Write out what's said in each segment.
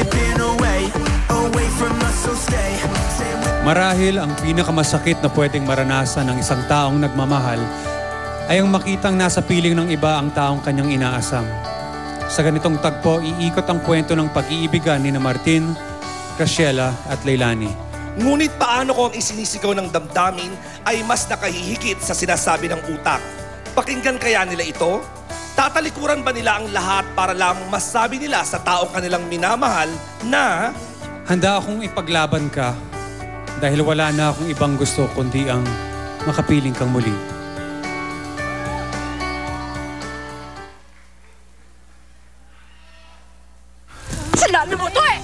slipping away from us, so stay. Marahil ang pinakamasakit na pwedeng maranasan ng isang taong nagmamahal ay ang makitang nasa piling ng iba ang taong kanyang inaasam. Sa ganitong tagpo, iikot ang kwento ng pag-iibigan ni Martin, Graciela at Leilani. Ngunit paano kung ang isinisigaw ng damdamin ay mas nakahihigit sa sinasabi ng utak? Pakinggan kaya nila ito? Tatalikuran ba nila ang lahat para lamang masabi nila sa taong kanilang minamahal na Handa akong ipaglaban ka dahil wala na akong ibang gusto kundi ang makapiling kang muli. Kasalanan mo to eh!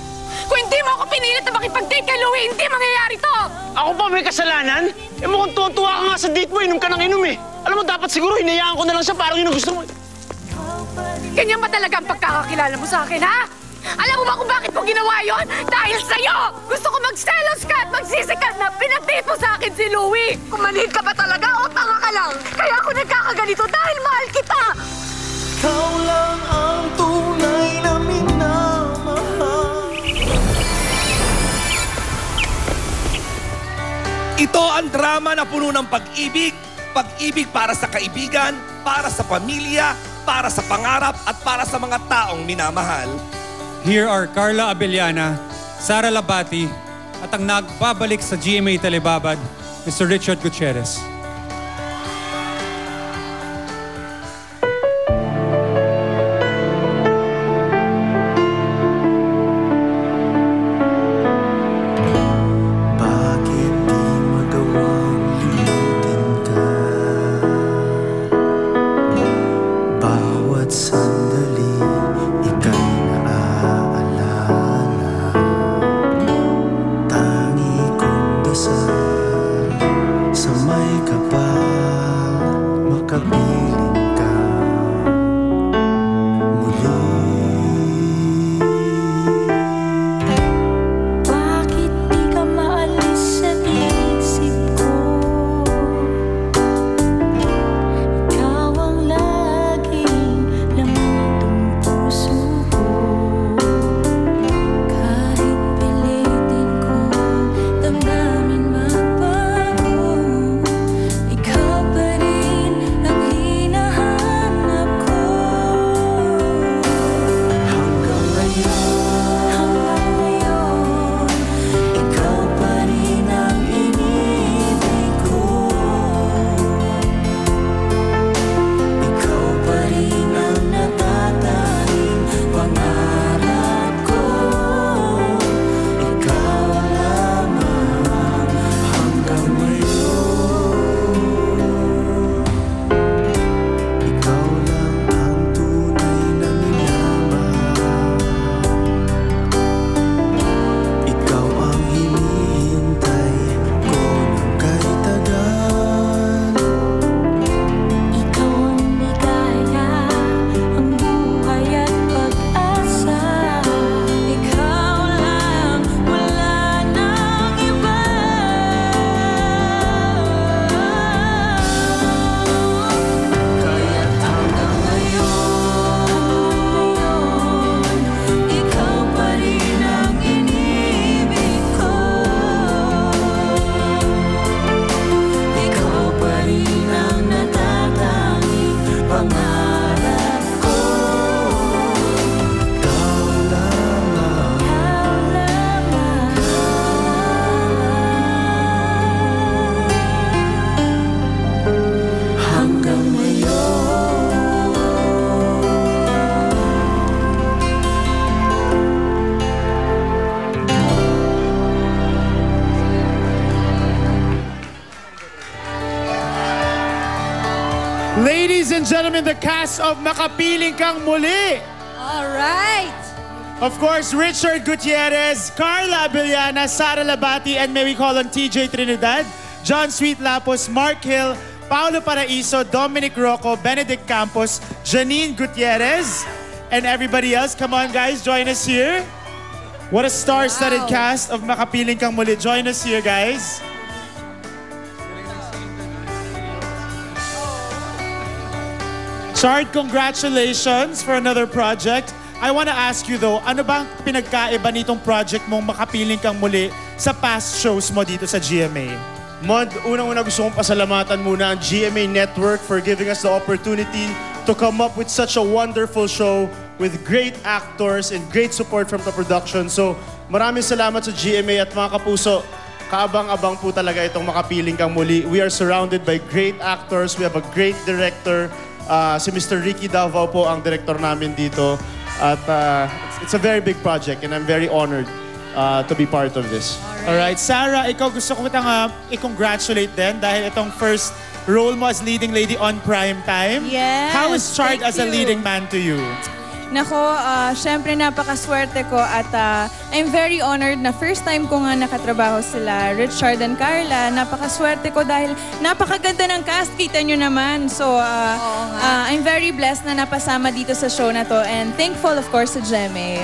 Kung hindi mo ako pinilit na makipag-date kay Louie, hindi mangyayari to! Ako pa may kasalanan? Eh mukhang tuwa ka nga sa date mo, inom ka ng inom eh. Alam mo, dapat siguro hinayaan ko na lang siya parang yun ang gusto mo. Ganyan ba talaga ang pagkakakilala mo sa akin, ha? Alam mo ba kung bakit mo ginawa yon? Dahil sa'yo! Gusto ko magselos ka at magsisikat na pinag-date mo sa akin si Louie! Kung manhid ka ba talaga o tanga ka lang? Kaya ako nagkakaganito dahil mahal kita! Ikaw lang ang tunay na minamahal. ito ang drama na puno ng pag-ibig, pag-ibig para sa kaibigan, para sa pamilya, para sa pangarap at para sa mga taong minamahal. Here are Carla Abellana, Sara Labati, at ang nagbabalik sa GMA Telebabad, Mr. Richard Gutierrez. Bakit di magawang limutin ka? Bawat sandali ika'y naaalala. Tangi kong dasal sa may kapal, makapiling ka muli. Bakit di ka maalis sa isip ko? Ikaw ang laging laman ng puso ko. Kahit pilitin ko damdamin magbago, ikaw pa rin ang hinahanap ko. Hanggang ngayon, ikaw pa rin ang inibig ko. Ikaw pa rin ang natatanging pangarap ko. Ikaw lamang hanggang ngayon. Ikaw lang ang tunay na minamahal. Ikaw ang hinihintay ko ng kahit tagal. Ikaw ang ligaya, ang buhay at pag-asa. Ikaw lang, wala nang iba. Kaya't hanggang ngayon, Ikaw pa rin ang inibig ko. ikaw pa rin ang natatanging pangarap ko. Ikaw lamang. Hanggang ngayon. Ladies and gentlemen, the cast of Makapiling Kang Muli. All right! Of course, Richard Gutierrez, Carla Abellana, Sara Labati, and may we call on TJ Trinidad, John Sweet Lapos, Mark Hill, Paulo Paraiso, Dominic Rocco, Benedict Campos, Janine Gutierrez, and everybody else. Come on, guys, join us here. What a star-studded Wow. cast of Makapiling Kang Muli. Join us here, guys. Chart, congratulations for another project. I wanna ask you though, ano bang pinagkaiba nitong project mong Makapiling Kang Muli sa past shows mo dito sa GMA? Mod, unang-una gusto kong pasalamatan muna ang GMA Network for giving us the opportunity to come up with such a wonderful show with great actors and great support from the production. So, maraming salamat sa GMA at mga kapuso. Kaabang-abang po talaga itong Makapiling Kang Muli. We are surrounded by great actors. We have a great director. Si Mr. Ricky Davao po ang director namin dito. At it's a very big project and I'm very honored to be part of this. Alright, Sarah, ikaw gusto ko kitang i-congratulate din dahil itong first role mo as leading lady on prime time. Yes, How is Chard thank as a you. leading man to you? Nako, syempre napakaswerte ko at I'm very honored na first time ko nga nakatrabaho sila, Richard and Carla. Napakaswerte ko dahil napakaganda ng cast, kita nyo naman. So, I'm very blessed na napasama dito sa show na to and thankful of course sa GMA.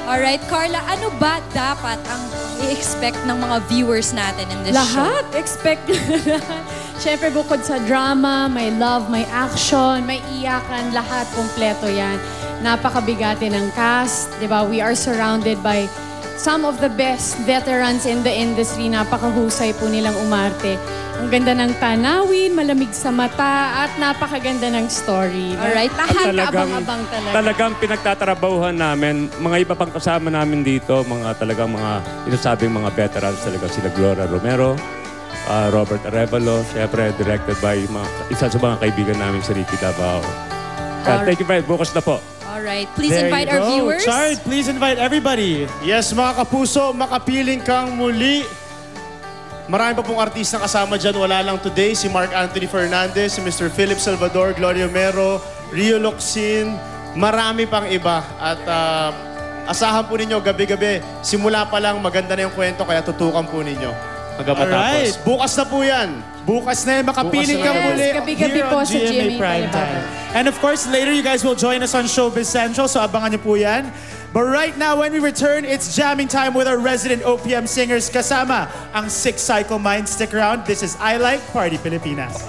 Alright, Carla, ano ba dapat ang i-expect ng mga viewers natin in this show? Lahat, expect lahat. Siyempre, bukod sa drama, may love, may action, may iyakan, lahat, kompleto yan. Napakabigati ng cast, di ba? We are surrounded by some of the best veterans in the industry. Napakahusay po nilang umarte. Ang ganda ng tanawin, malamig sa mata, at napakaganda ng story. Alright, lahat abang-abang talaga. Talagang pinagtatrabahuhan namin, mga iba pang kasama namin dito, mga talagang mga inasabing mga veterans talaga sila Gloria Romero, Robert Arevalo, syempre directed by isa sa mga kaibigan namin si Ricky Davao. Thank you very much. Bukas na po. Alright, please There invite you our go. viewers. Chard, please invite everybody. Yes, mga kapuso, Makapiling Kang Muli. Marami pa pong artista kasama dyan. Wala lang today. Si Mark Anthony Fernandez, si Mr. Philip Salvador, Gloria Mero, Rio Locsin. Marami pang iba. At asahan po ninyo gabi-gabi. Simula pa lang maganda na yung kwento kaya tutukan po ninyo. Hanggang Alright. matapos. Bukas na po yan. Bukas na yung Makapiling Bukas na Kang yan. Muli Gabi-gabi here po on sa GMA GMA Prime Talibaba. Time. And of course, later you guys will join us on Showbiz Central, so abangan niyo po yan. But right now, when we return, it's jamming time with our resident OPM singers kasama ang Six Cycle Mind. Stick around. This is I Like Party Pilipinas.